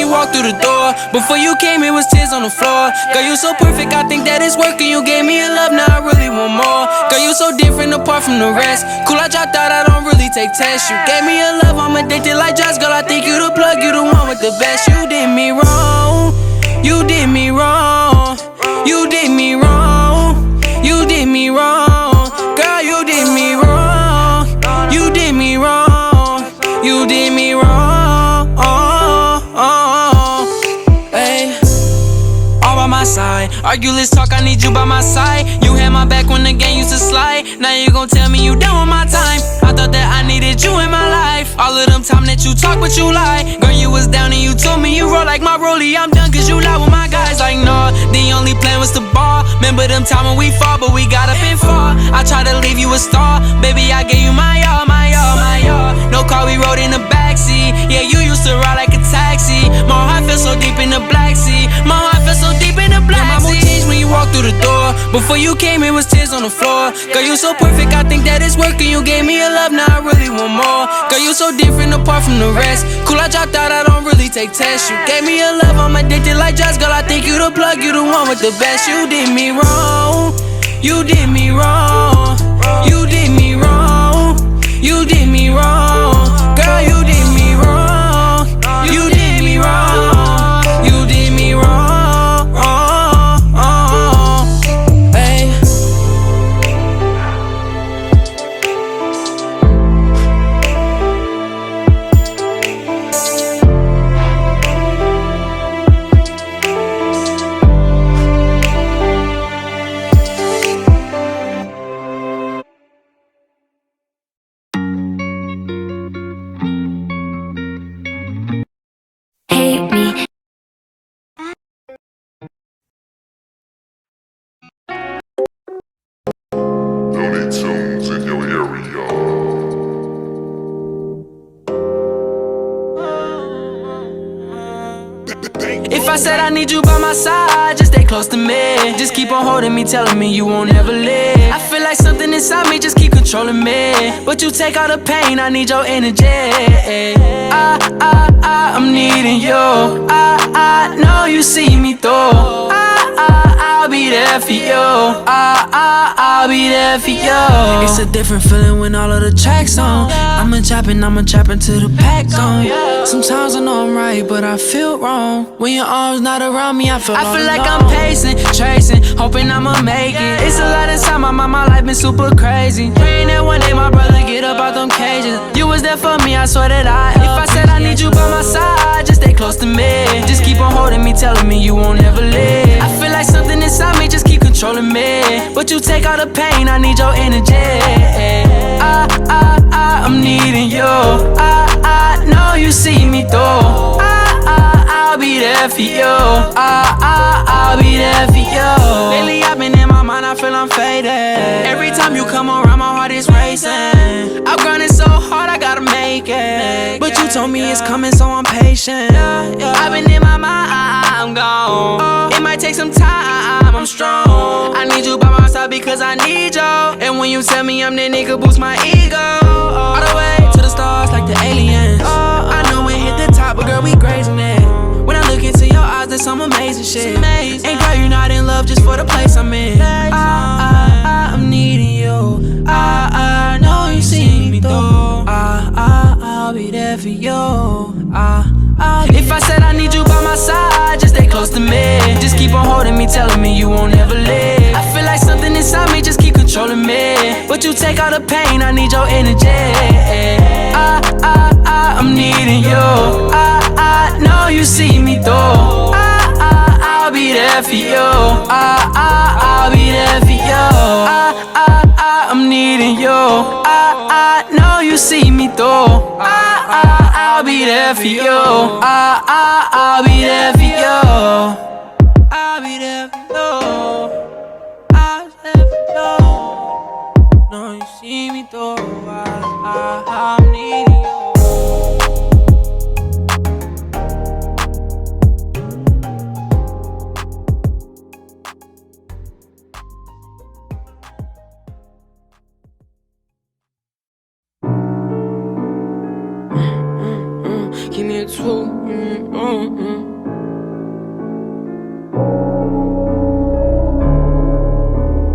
you walked through the door. Before you came, it was tears on the floor. Girl, you so perfect, I think that it's working. You gave me a love, now I really want more. Girl, you so different apart from the rest. Cool, I dropped out, I don't really take tests. You gave me a love, I'm addicted like drugs. Girl, I think you the plug, you the one with the best. You did me wrong, you did me wrong, you did me wrong, you did me wrong. Girl, you did me wrong, you did me wrong, you did me wrong. Hey, all by my side, argue, let's talk, I need you by my side. You had my back when the game used to slide. Now you gon' tell me you done with my time. I thought that I needed you in my life. All of them time that you talk but you lie. Girl, you was down and you told me you roll like my rollie. I'm done cause you lie with my guys like no. The only plan was to ball. Remember them time when we fought but we got up and fought. I tried to leave you a star. Baby, I gave you my all, my all, my all. No car, we rode in the backseat. Yeah, you used to ride like a taxi. My heart felt so deep in the Black Sea. My heart felt so deep in the Black Sea. My mood changed when you walked through the door. Before you came, it was tears on the floor. Girl, you so perfect, I think that it's working. You gave me a love, now I really want more. Girl, you so different apart from the rest. Cool, I dropped out, I don't really take tests. You gave me a love, I'm addicted like drugs. Girl, I think you the plug, you the one with the best. You did me wrong, you did me wrong, you did me wrong, you did me wrong. Girl, you did me wrong, you did me wrong, you did me wrong. Hey. Hate me. Looney Tunes in your area. If I said I need you by my side, just stay close to me. Just keep on holding me, telling me you won't ever leave. I feel like something inside me just keep controlling me. But you take all the pain, I need your energy. I'm needing you. I know you see me through. I'll be there for you. I'll be there for you. It's a different feeling when all of the tracks on. I'm a trapping till the pack gone. Sometimes I know I'm right, but I feel wrong. When your arms not around me, I feel like I'm pacing, tracing, hoping I'ma make it. It's a lot inside my mind, my life been super crazy. Praying that one day my brother get up out them cages. You was there for me, I swear that if I said I need you by my side, just stay close to me. Just keep on holding me, telling me you won't ever leave. I feel like something inside me just keep controlling me. But you take all the pain, I need your energy. I'm needing you. I know you see me through. I'll be there for you. I'll be there for you. Lately I've been in my mind, I feel I'm faded. Every time you come around, my heart is racing. I'm grinding so hard, I gotta make it. But you told me it's coming, so I'm patient. I've been in my mind, I'm gone. It might take some time, I'm strong. I need you by my side because I need you. And when you tell me I'm that nigga, boost my ego. All the way to the stars like the aliens. I know we hit the top, but girl, we grazing it. When I look into your eyes, there's some amazing shit. And girl, you're not in love just for the place I'm in. I'm needing you. I know you see me through. I'll be there for you. If I said I need you by my side, just stay close to me. Just keep on holding me, telling me you won't ever leave. I feel like something inside me just keep controlling me. But you take all the pain, I need your energy. I'm needing you. I know you see me through. I'll be there for you. I'll be there for you. I'm needing you. I know you see me through. I'll be there for you. I'll be there for you. I'll be there for you. I'll be there for you. No, you see me through. I'm needing you. Give me a two.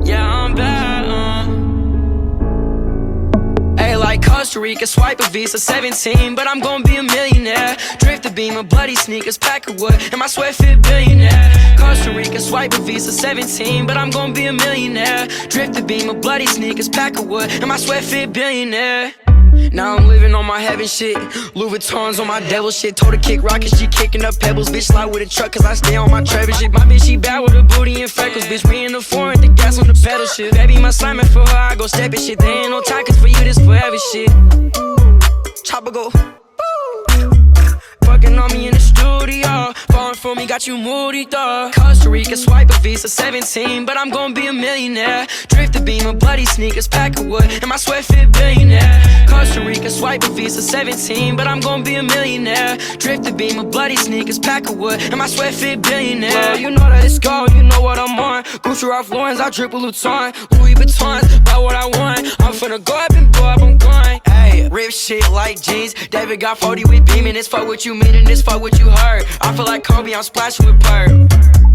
Yeah, I'm bad. Hey, like Costa Rica, swipe a Visa, 17, but I'm gonna be a millionaire. Drift the beam, bloody sneakers, pack of wood, and my sweat fit billionaire. Costa Rica, swipe a Visa, 17, but I'm gonna be a millionaire. Drift the beam, bloody sneakers, pack of wood, and my sweat fit billionaire. Now I'm living on my heaven shit. Louis Vuittons on my devil shit. Told her kick rockets, she kicking up pebbles. Bitch slide with a truck cause I stay on my Trevor shit. My bitch she bad with her booty and freckles. Bitch me in the foreign, the gas on the pedal shit. Baby my slime for her, I go step it shit. There ain't no time cause for you this forever shit. Chopper go fucking on me in the studio. Falling for me, got you moody, dog. Costa Rica, swipe a Visa, 17, but I'm gonna be a millionaire. Drift the beam, bloody sneakers, pack of wood, and my sweat fit billionaire. Costa Rica, swipe a Visa, 17, but I'm gonna be a millionaire. Drift the beam, bloody sneakers, pack of wood, and my sweat fit billionaire. Well, you know that it's gold, you know what I'm on. Gucci Ralph Lauren's, I drip a Luton. Louis Vuittons, buy what I want. I'm finna go up and blow up, I'm going. Hey, rip shit like jeans. David got 40 with beaming. This fuck what you mean and this fuck what you heard. I feel like Kobe, I'm splashing with perp.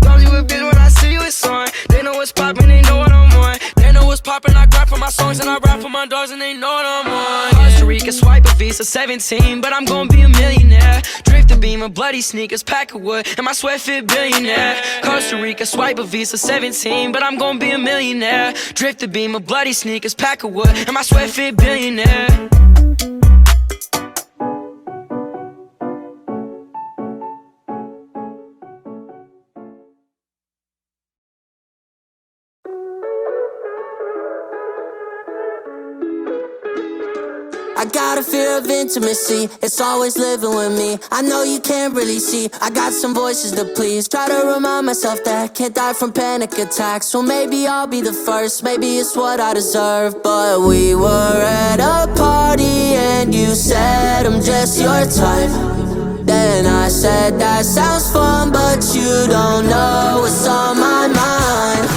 Love you a bitch when I see you, it's on. They know what's poppin', they know what I'm on. They know what's poppin', I grab for my songs and I rap for my dogs and they know what I'm on. Costa Rica, swipe a Visa, 17, but I'm gonna be a millionaire. Drift the beam, bloody sneakers, pack of wood, and my sweat fit billionaire. Costa Rica, swipe a Visa, 17, but I'm gonna be a millionaire. Drift the beam, bloody sneakers, pack of wood, and my sweat fit billionaire. I got a fear of intimacy, it's always living with me. I know you can't really see, I got some voices to please. Try to remind myself that I can't die from panic attacks. So maybe I'll be the first, maybe it's what I deserve. But we were at a party and you said I'm just your type. Then I said that sounds fun, but you don't know what's on my mind.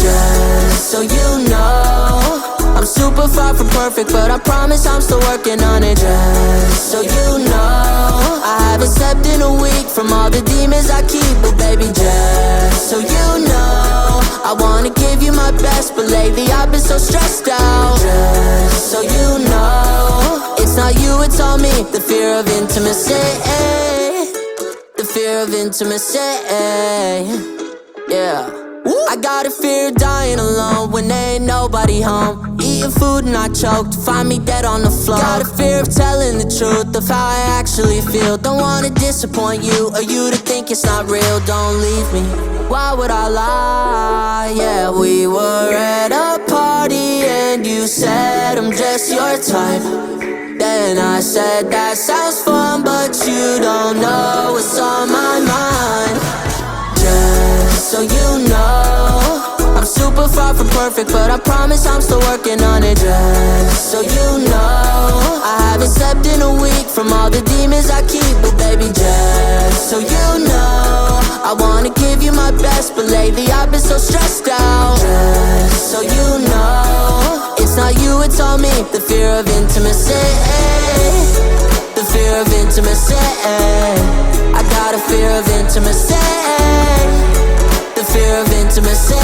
Just so you know, I'm super far from perfect, but I promise I'm still working on it. Just so you know, I haven't slept in a week from all the demons I keep. But baby, just so you know, I wanna give you my best, but lately I've been so stressed out. Just so you know, it's not you, it's all me. The fear of intimacy, the fear of intimacy, yeah. I got a fear of dying alone when there ain't nobody home. Eating food and I choked, find me dead on the floor. Got a fear of telling the truth of how I actually feel. Don't wanna disappoint you or you to think it's not real. Don't leave me, why would I lie? Yeah, we were at a party and you said I'm just your type. Then I said that sounds fun, but you don't know what's on my mind. Just so you know, I'm super far from perfect, but I promise I'm still working on it. Just so you know, I haven't slept in a week from all the demons I keep. But baby, just so you know, I wanna give you my best, but lately I've been so stressed out. Just so you know, it's not you, it's all me. The fear of intimacy, the fear of intimacy. I got a fear of intimacy, the fear of intimacy.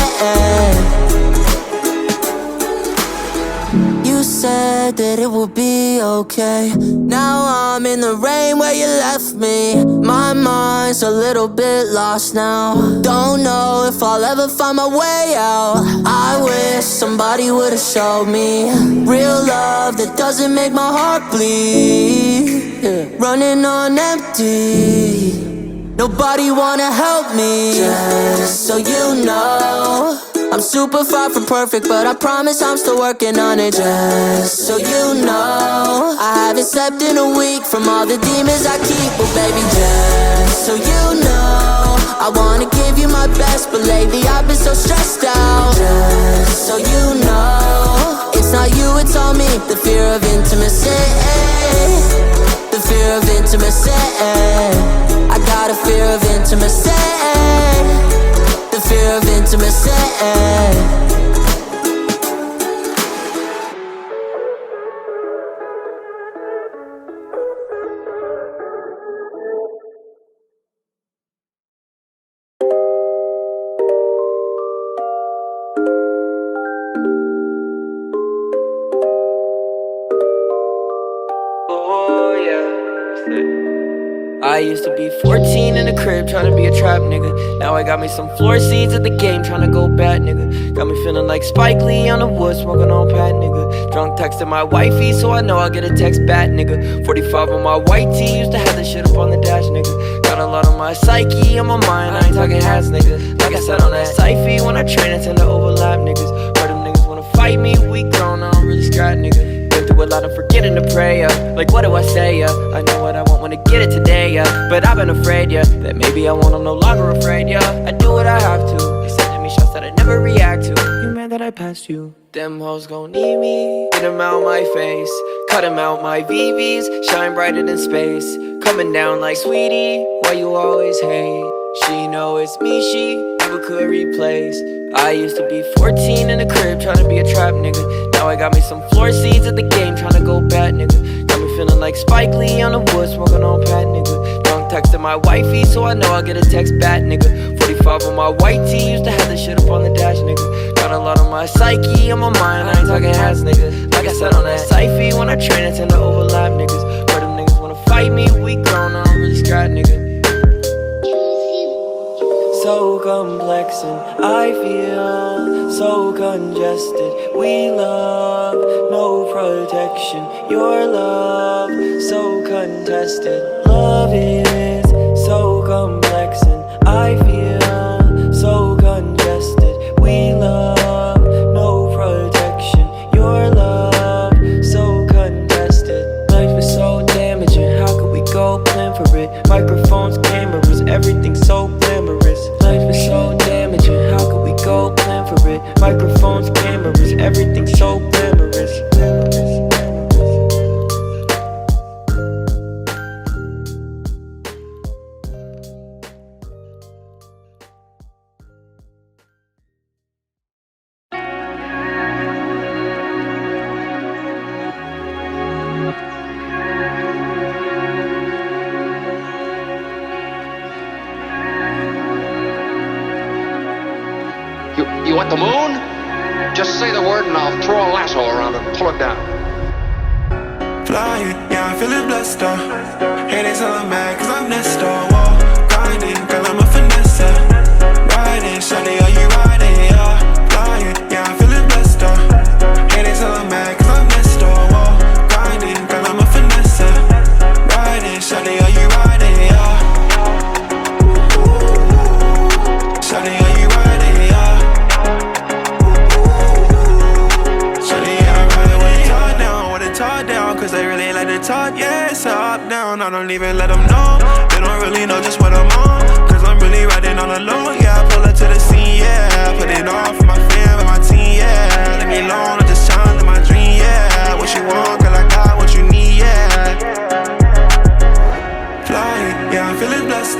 You said that it would be okay. Now I'm in the rain where you left me. My mind's a little bit lost now. Don't know if I'll ever find my way out. I wish somebody would've showed me real love that doesn't make my heart bleed. Running on empty, nobody wanna help me. Just so you know, I'm super far from perfect, but I promise I'm still working on it. Just so you know, I haven't slept in a week from all the demons I keep. But baby, just so you know, I wanna give you my best, but lately I've been so stressed out. Just so you know, it's not you, it's all me. The fear of intimacy, the fear of intimacy. I got a fear of intimacy, the fear of intimacy. I used to be 14 in the crib trying to be a trap nigga. Now I got me some floor seats at the game trying to go bad nigga. Got me feeling like Spike Lee on the wood smoking on Pat nigga. Drunk texting my wifey so I know I'll get a text back nigga. 45 on my white tee, used to have this shit up on the dash nigga. Got a lot on my psyche, on my mind, I ain't talking hats nigga. Like I said on that Syfy, when I train I tend to overlap niggas. Where them niggas wanna fight me, we grown, I don't really scrap nigga. Been through a lot of forgetting to pray, like what do I say, I know what I want when I get it today, but I've been afraid, that maybe I won't, I'm no longer afraid, I do what I have to. They sending me shots that I never react to. You mad that I passed you? Them hoes gon' need me. Get them out my face, cut them out my VVs. Shine brighter than space, coming down like sweetie. Why you always hate? She know it's me, she never could replace. I used to be 14 in the crib trying to be a trap nigga. Now I got me some floor seats at the game trying to go bad nigga. Got me feeling like Spike Lee on the wood smoking on Pat nigga. Drunk texting my wifey so I know I'll get a text back nigga. 45 on my white tee, used to have this shit up on the dash nigga. Got a lot on my psyche, on my mind, I ain't talking hats nigga. Like I said on that Syfy, when I train I tend to overlap niggas. Where them niggas wanna fight me, we grown, I don't really scrap nigga. So complex and I feel so congested. We love, no protection. Your love, so contested. Love is so complex and I feel so congested. We love, no protection. Your love, so contested. Life is so damaging, how could we go plan for it? Microphones, cameras, everything so glamorous. Life is so damaging, how could we go plan for it? Microphones, cameras, everything so glamorous. You want the moon? Just say the word and I'll throw a lasso around it and pull it down. Flying, yeah, I'm feeling blessed, haters hella mad cause I'm next door. Whoa, grinding, girl, I'm a finesse. Riding, shawty, are you riding, yeah? Flying, yeah, I'm feeling blessed, haters hella mad cause I'm next door. Whoa, grinding, girl, I'm a finesse. Riding, shawty, are you riding, yeah? Shawty, are you riding, yeah? Shawty, I ride with it top down, with it top down, cause they really like to talk, yeah, it's up down. I don't even let them know, they don't really know just what I'm on, cause I'm really riding all alone, yeah. I pull up to the scene, yeah, put it on for my fam and my team, yeah. Leave me alone, I'm just trying to live my dream, yeah. What you want, girl, I got what you need, yeah. Flying, yeah, I'm feeling blessed,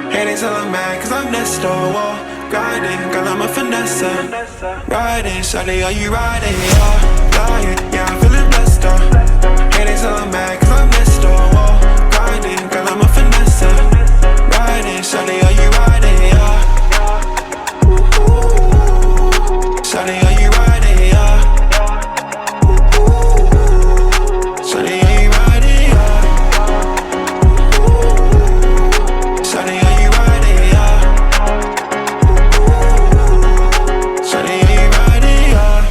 haters hella mad cause I'm next door. Whoa, grinding, girl, I'm a finesse. Riding, shawty, are you riding, yeah? Flying, yeah, I'm feeling blessed, haters hella mad cause I'm next door. Whoa, grinding, girl, I'm a finesse. Riding, shawty, are you riding, yeah? Shawty, are you riding, yeah? Shawty, are you riding, yeah? Shawty, are you riding, yeah? Shawty, are you riding, yeah?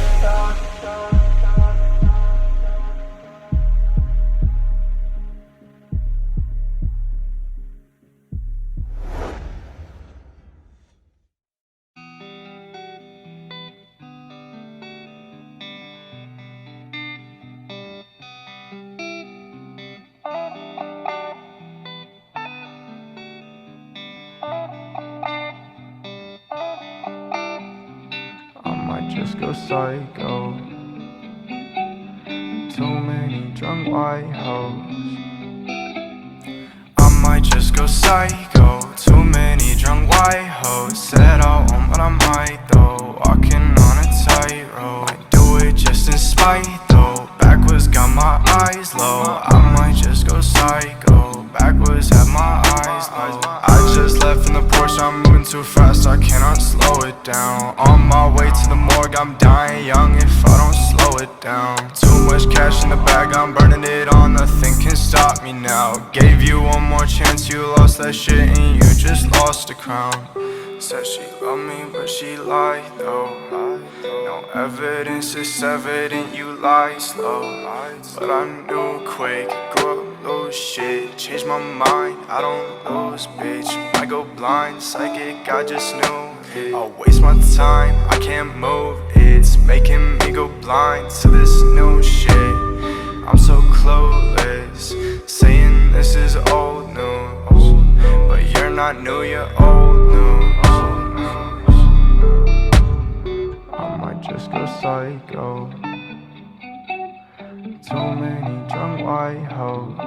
I might just go psycho. Too many drunk white hoes. I might just go psycho. Too many drunk white hoes. Said I won't, but I might though. Walking on a tightrope. I do it just in spite though. Backwards got my eyes low. I might just go psycho. Backwards have my eyes low. I just left in the Porsche, I'm moving too fast, I cannot slow it down. On my way to the morgue, I'm dying young if I don't slow it down. Too much cash in the bag, I'm burning it all, nothing can stop me now. Gave you one more chance sitting, you just lost the crown. Said she loved me, but she lied though. No evidence, it's evident you lied slow. But I knew quick, grew up, lose shit. Changed my mind, I don't lose, bitch. I go blind, psychic, I just knew. I'll waste my time, I can't move. It's making me go blind to this new shit. I'm so clueless, saying this is old news, but you're not new, you're old news. I might just go psycho. Too many drunk white hoes.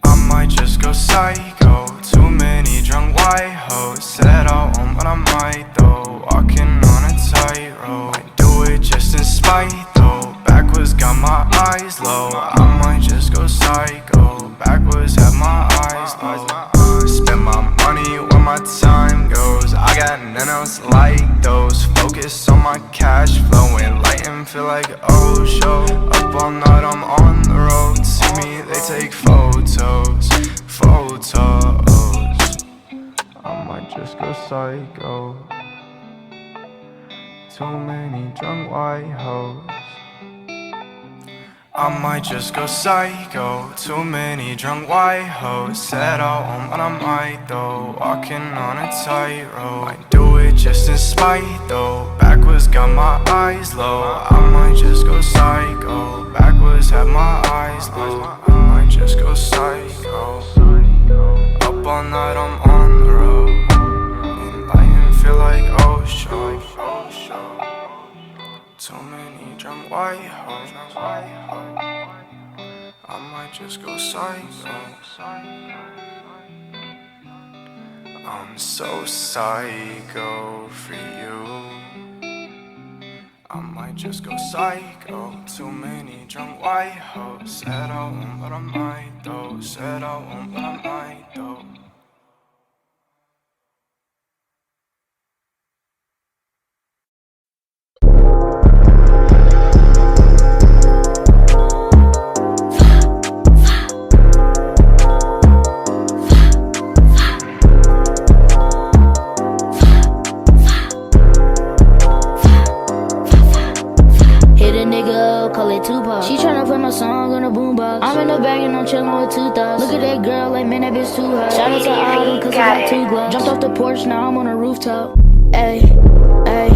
I might just go psycho. Too many drunk white hoes. Said I won't, but I might though. Walking on a tightrope. Might do it just in spite though. Backwards got my eyes low. I might just go psycho. Backwards have my eyes low. Spend my money where my time goes. I got none else like those. Focus on my cash flow. Enlightened, feel like show. Up all night, I'm on the road. See me, they take photos. I might just go psycho. Too many drunk white hoes. I might just go psycho. Too many drunk white hoes. Said I won't, but I might though. Walking on a tightrope. Might do it just in spite though. Backwards got my eyes low. I might just go psycho. Backwards have my eyes low. I might just go psycho. Up all night, I'm on the road. Enlightened, feel like show. Too many drunk white hoes. I might just go psycho. I'm so psycho for you. I might just go psycho. Too many drunk white hoes. Said I won't, but I might though. Said I won't, but I might though. She tryna put my song on a boombox. I'm in the bag and I'm chillin' with 2 thoughts. Look at that girl, like man, that bitch too hot. Shout out to Autumn, cause I got 2 gloves. Jumped off the porch, now I'm on a rooftop. Ayy, ayy,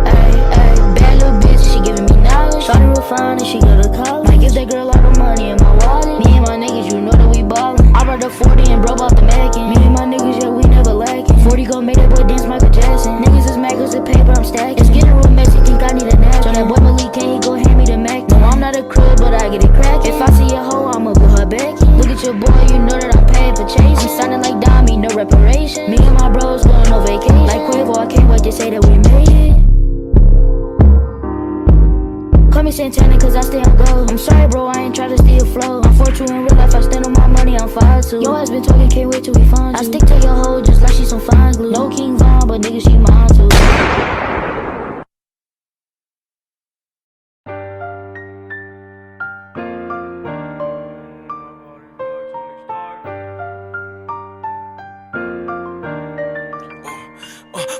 ayy, ayy. Bad little bitch, she giving me knowledge. Shawty real fine and she go to college. Might give that girl all the money in my wallet. Me and my niggas, you know that we ballin'. I brought the 40 and broke off the Mackin. Me and my niggas, yeah, we never lacking. 40 gon' make that boy dance Michael Jackson. Niggas is mad cause the paper I'm stacking. It's getting real messy, think I need a nap. So that boy Malik, can he go hand me the Mac? No, I'm not a crib, but I get it cracked. If I see a hoe, I'ma put her back. Look at your boy, you know that I'm paying for chase. I'm sounding like Dami, no reparation. Me and my bros going on vacation. Like Quavo, I can't wait to say that we made it. Call me Santana cause I stay on go. I'm sorry bro, I ain't try to steal flow. I'm 4-2 in real life, I stand on my money, I'm 5-2. Yo ass been talking, can't wait till we find you. I stick to your hoe just like she's some fine glue. No King Von, but nigga she mine too.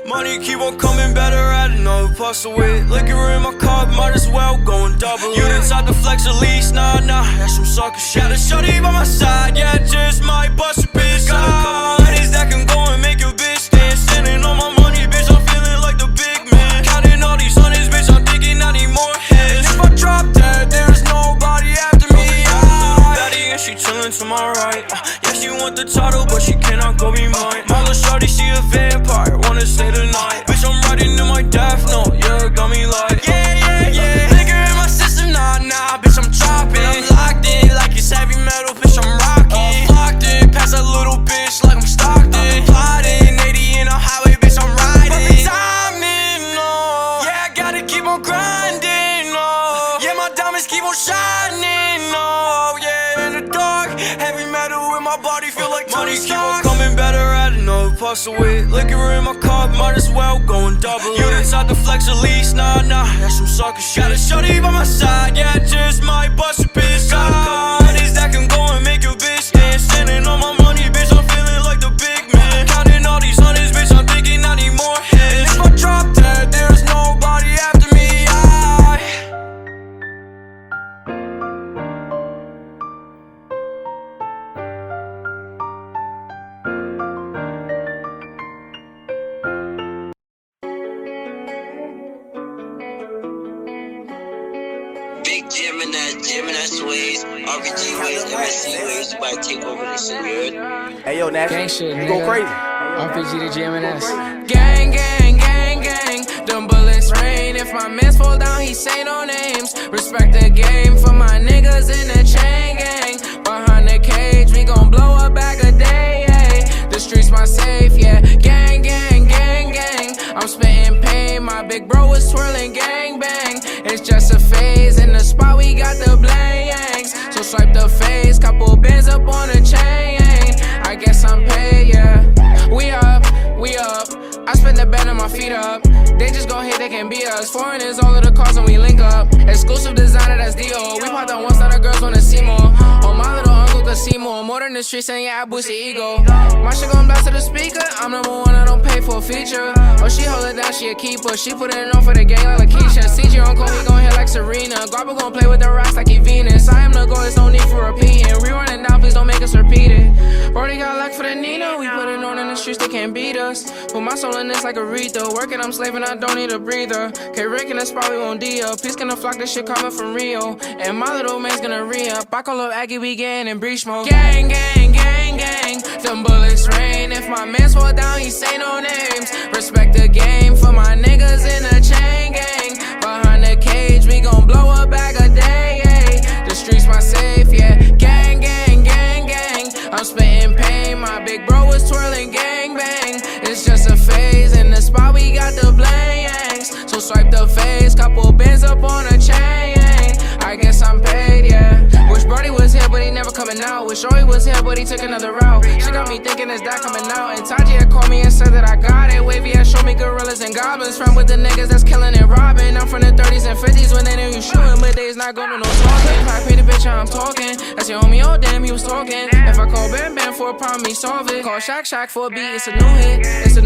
Money keep on coming, better add another puzzle with liquor in my cup, might as well go and double it. You decide to flex at least, nah, that's some sucker shit. Got a shorty by my side, yeah, just might bust a bitch. Got a couple ladies that can go and make your bitch stand. Standing on my money, bitch, I'm feeling like the big man. Counting all these hundreds, bitch, I'm thinking I need more heads. If I drop dead, there's nobody after me. Betty and she chillin' to my right. Yeah, she want the title, but she cannot go be mine. My little shorty, she a vampire, wanna stay the night. Bitch, I'm writing in my death note, yeah, got me like yeah. Nigga in my system, nah, bitch, I'm chopping. I'm locked in, like it's heavy metal, bitch, I'm rocking. Locked in, past that little bitch, like I'm Stockton. I'm plotting, 80 in a highway, bitch, I'm riding. Perfect timing, no. Yeah, I gotta keep on grinding, no. Yeah, my diamonds keep on shining, no. Yeah, in the dark, heavy metal in my body, feel like money keep on coming, better add another puzzle with liquor in my cup, might as well go and double it. You decide to flex at least, nah, that's some sucker shit. Got a shorty by my side, yeah, just might bust a bitch. Got a couple ladies that can go and make your bitch stand. Standing on my money, bitch, I'm that Gemini ways, RPG ways, MSC ways, you about to take over this shit, you heard? Hey yo, Nash, Gang shit, you go nigga. crazy. RPG to GMNS. Gang, gang, gang, gang. Them bullets rain. If my mans fall down, he say no names. Respect the game for my niggas in the chain gang. Behind the cage, we gon' blow a bag a day. Ay. The streets my safe, yeah. Gang, gang, gang, gang. I'm spitting pain. My big bro was twirling gang bang. It's just a phase. In the spot, we got the blangs. So swipe the face. Couple bands up on the chain. I guess I'm paid, yeah. We up, we up. I spend the bed on my feet up. They just gon' hit, they can beat us. Foreign is all of the cars and we link up. Exclusive designer, that's Dio. We pop that once, now the girls wanna see more. Oh, my little uncle could see more. More than the streets and yeah, I boost the ego. My shit gon' blast to the speaker. I'm number one, I don't pay for a feature. Oh, she hold it down, she a keeper. She put it on for the gang like Lakeisha. CG uncle, he gon' hit like Serena. Garba gon' play with the rocks like he Venus. I am the goal, there's no need for repeating. Rerun it down, please don't make us repeat it. Brody got luck for the Nina. We put it on in the streets, they can't beat us. Put my soul in this like Aretha. Working, I'm slaving, I don't need a breather. K Rick in the spot, we won't D up. Peace gonna flock, this shit coming from Rio. And my little man's gonna re-up. I call up Aggie, we getting in breach mode. Gang, gang, gang, gang. Them bullets rain. If my mans fall down, he say no names. Respect the game for my niggas in the chain gang. Behind the cage, we gon' blow a bag a day. Ay. The streets my safe, yeah. Gang, gang, gang, gang. I'm spitting pain. My big bro was twirling gang bang. It's just a phase. In the spot, we got the blangs. So swipe the face. Couple bands up on a chain. I guess I'm paid, yeah. Wish Brody was here, but he never coming out. Wish Roy was here, but he took another route. She got me thinking, is that coming out? And Taji had called me and said that I got it. Wavy had showed me gorillas and goblins. Friend with the niggas that's killing and robbing. I'm from the 30s and 50s when they knew you shooting, but they's not going to no talking. If I pay the bitch, I'm talking. That's your homie, oh damn, he was talking. If I call Bam Bam for a problem, he solve it. Call Shaq Shaq for a beat, it's a new hit. It's a